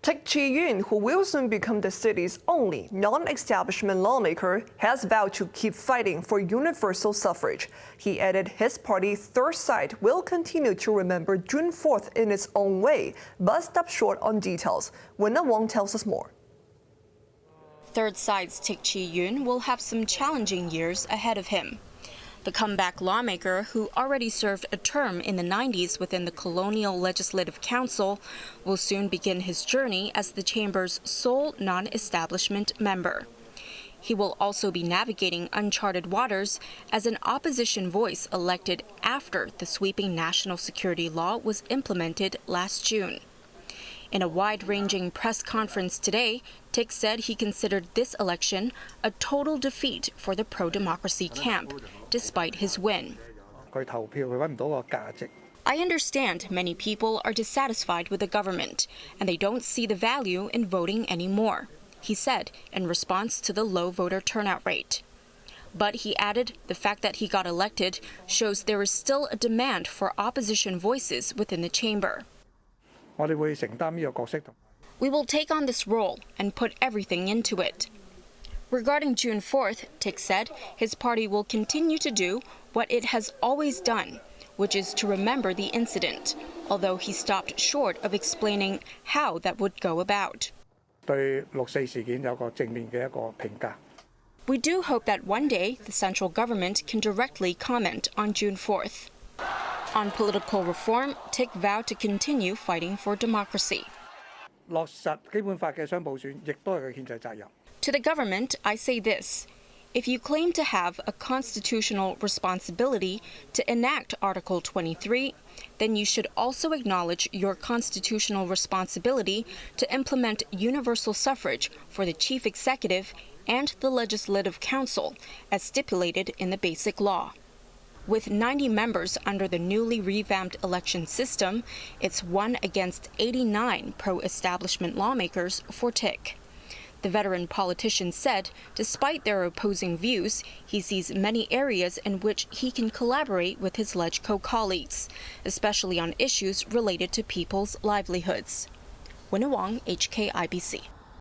Tik Chi-yuen, who will soon become the city's only non-establishment lawmaker, has vowed to keep fighting for universal suffrage. He added his party, Third Side, will continue to remember June 4th in its own way, but stop short on details. Wenna Wong tells us more. Third Side's Tik Chi-yuen will have some challenging years ahead of him. The comeback lawmaker, who already served a term in the 90s within the Colonial Legislative Council, will soon begin his journey as the chamber's sole non-establishment member. He will also be navigating uncharted waters as an opposition voice elected after the sweeping national security law was implemented last June. In a wide-ranging press conference today, Tik said he considered this election a total defeat for the pro-democracy camp, despite his win. I understand many people are dissatisfied with the government, and they don't see the value in voting anymore, he said in response to the low voter turnout rate. But he added the fact that he got elected shows there is still a demand for opposition voices within the chamber. We will take on this role and put everything into it. Regarding June 4th, Tik said his party will continue to do what it has always done, which is to remember the incident, although he stopped short of explaining how that would go about. We do hope that one day the central government can directly comment on June 4th. On political reform, Tik vowed to continue fighting for democracy. To the government, I say this. If you claim to have a constitutional responsibility to enact Article 23, then you should also acknowledge your constitutional responsibility to implement universal suffrage for the chief executive and the Legislative Council, as stipulated in the Basic Law. With 90 members under the newly revamped election system, it's 1 against 89 pro-establishment lawmakers for Tik. The veteran politician said, despite their opposing views, he sees many areas in which he can collaborate with his LegCo colleagues, especially on issues related to people's livelihoods. Wenna Wong, HKIBC.